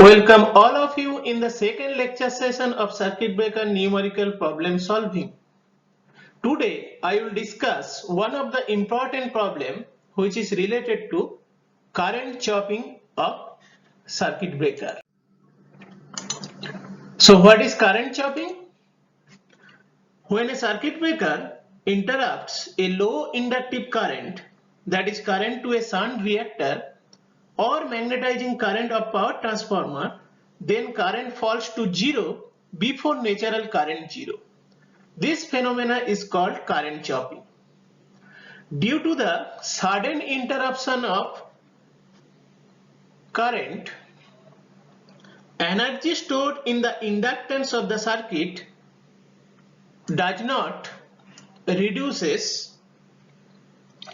Welcome all of you in the second lecture session of circuit breaker numerical problem solving. Today I will discuss one of the important problem which is related to current chopping of circuit breaker. So what is current chopping? When a circuit breaker interrupts a low inductive current, that is current to a shunt reactor or magnetizing current of power transformer, then current falls to zero before natural current zero. This phenomena is called current chopping. Due to the sudden interruption of current, energy stored in the inductance of the circuit does not reduces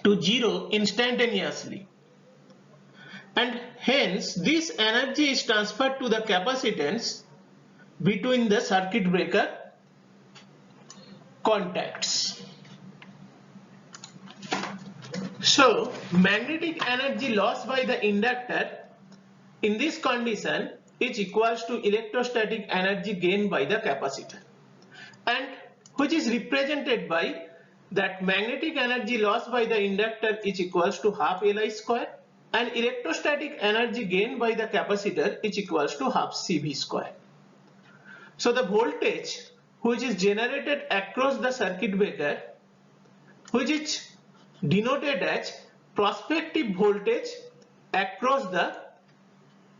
to zero instantaneously, and hence this energy is transferred to the capacitance between the circuit breaker contacts. So magnetic energy lost by the inductor in this condition is equals to electrostatic energy gained by the capacitor, and which is represented by that magnetic energy lost by the inductor is equals to half Li square, and electrostatic energy gained by the capacitor is equals to half Cv square. So the voltage which is generated across the circuit breaker, which is denoted as prospective voltage across the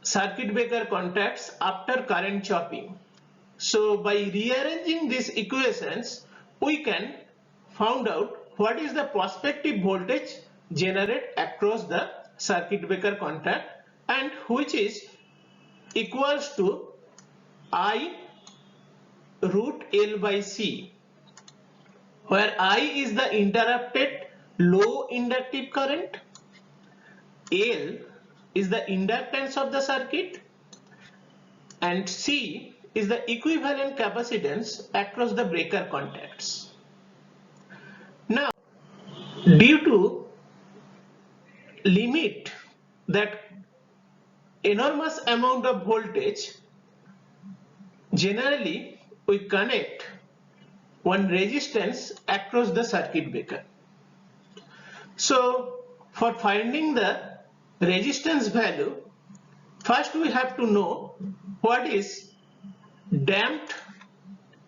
circuit breaker contacts after current chopping. So by rearranging these equations, we can find out what is the prospective voltage generated across the circuit breaker contact, and which is equals to I root L by C, where I is the interrupted low inductive current, L is the inductance of the circuit, and C is the equivalent capacitance across the breaker contacts. Now, due to limit that enormous amount of voltage, generally we connect one resistance across the circuit breaker. So for finding the resistance value, first we have to know what is damped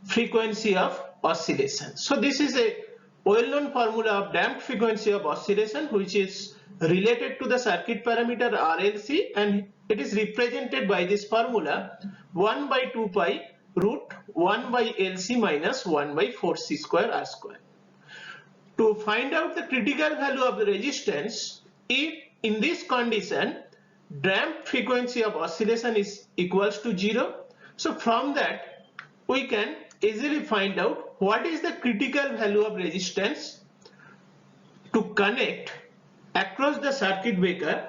frequency of oscillation. So this is a well-known formula of damped frequency of oscillation, which is related to the circuit parameter RLC, and it is represented by this formula 1 by 2 pi root 1 by LC minus 1 by 4C square R square. To find out the critical value of the resistance, if in this condition damped frequency of oscillation is equals to 0, so from that we can easily find out what is the critical value of resistance to connect across the circuit breaker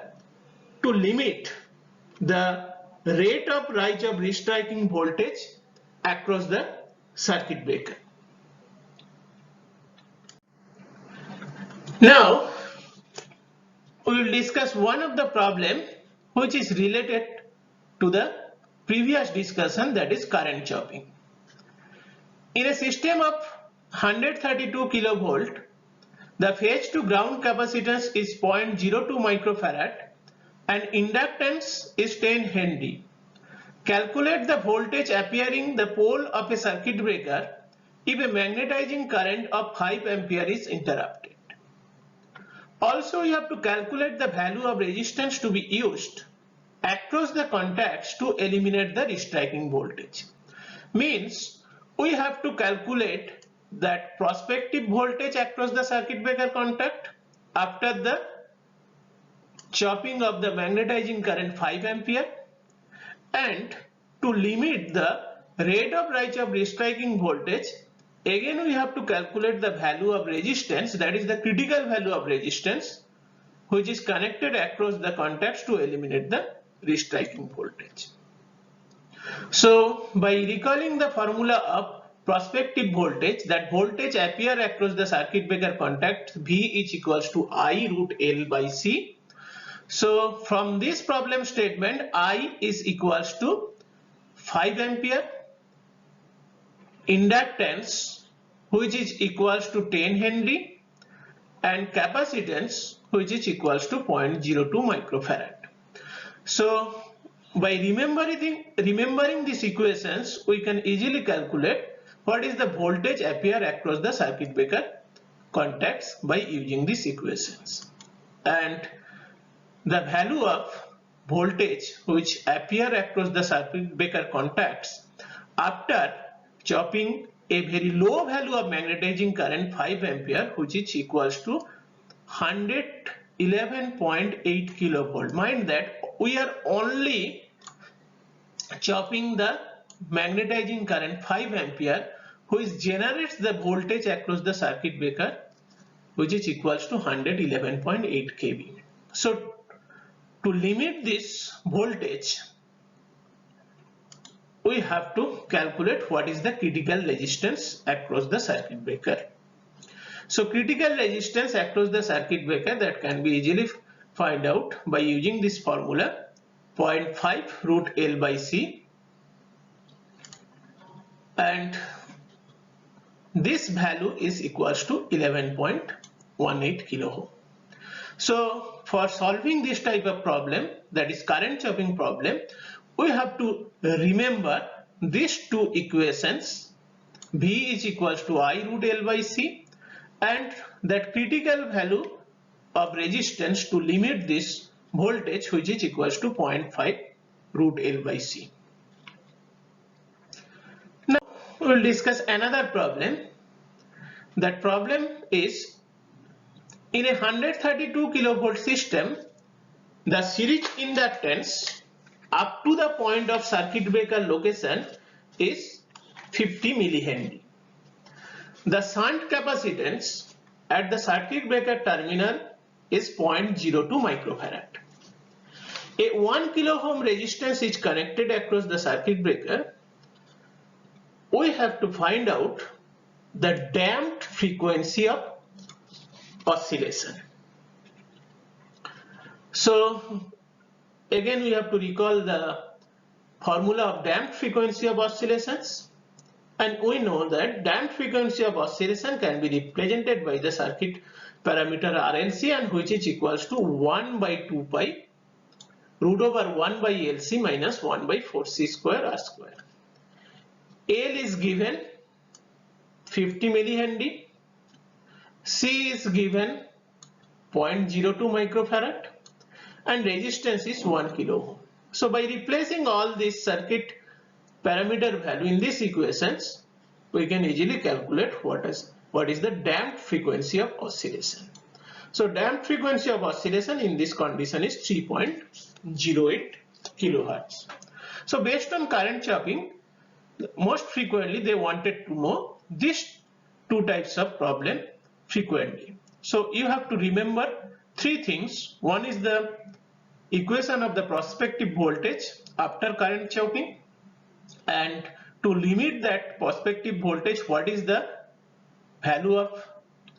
to limit the rate of rise of restriking voltage across the circuit breaker. Now we will discuss one of the problem which is related to the previous discussion, that is current chopping. In a system of 132 kilovolt, the phase to ground capacitance is 0.02 microfarad and inductance is 10 Henry. Calculate the voltage appearing the pole of a circuit breaker if a magnetizing current of 5 ampere is interrupted. Also, you have to calculate the value of resistance to be used across the contacts to eliminate the restriking voltage. Means we have to calculate that prospective voltage across the circuit breaker contact after the chopping of the magnetizing current 5 ampere, and to limit the rate of rise of restriking voltage, again we have to calculate the value of resistance, that is the critical value of resistance which is connected across the contacts to eliminate the restriking voltage. So by recalling the formula of prospective voltage, that voltage appear across the circuit breaker contact V is equals to I root L by C. So from this problem statement, I is equals to 5 ampere, inductance which is equals to 10 Henry, and capacitance which is equals to 0.02 microfarad. So by remembering these equations, we can easily calculate what is the voltage appear across the circuit breaker contacts by using these equations. And the value of voltage which appear across the circuit breaker contacts after chopping a very low value of magnetizing current 5 ampere, which is equals to 111.8 kilovolt. Mind that we are only chopping the magnetizing current 5 ampere, which generates the voltage across the circuit breaker, which is equals to 111.8 kV. So to limit this voltage, we have to calculate what is the critical resistance across the circuit breaker. So critical resistance across the circuit breaker, that can be easily find out by using this formula 0.5 root L by C, and this value is equals to 11.18 kilo ohm. So for solving this type of problem, that is current chopping problem, we have to remember these two equations. V is equals to I root L by C, and that critical value of resistance to limit this voltage, which is equals to 0.5 root L by C. Now we will discuss another problem. That problem is, in a 132 kilovolt system, the series inductance up to the point of circuit breaker location is 50 millihenry. The shunt capacitance at the circuit breaker terminal is 0.02 microfarad. A 1 kilo ohm resistance is connected across the circuit breaker. We have to find out the damped frequency of oscillation. So again we have to recall the formula of damped frequency of oscillations, and we know that damped frequency of oscillation can be represented by the circuit parameter RLC, and which is equals to 1 by 2 pi root over 1 by LC minus 1 by 4C square R square. L is given 50 millihenry, C is given 0.02 microfarad, and resistance is 1 kilo ohm. So by replacing all these circuit parameter value in these equations, we can easily calculate what is the damped frequency of oscillation. So damped frequency of oscillation in this condition is 3.08 kilohertz. So based on current chopping, most frequently they wanted to know these two types of problem frequently. So you have to remember three things. One is the equation of the prospective voltage after current chopping, and to limit that prospective voltage, what is the value of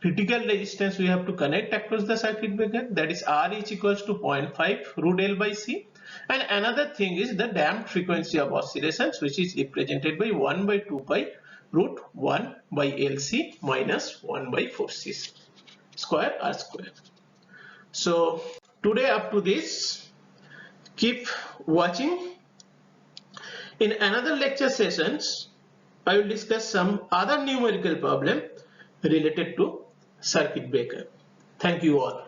critical resistance we have to connect across the circuit breaker, that is R is equals to 0.5 root L by C. And another thing is the damped frequency of oscillations, which is represented by 1 by 2 pi root 1 by LC minus 1 by 4C square R square. So today up to this, keep watching. In another lecture sessions, I will discuss some other numerical problem related to circuit breaker. Thank you all.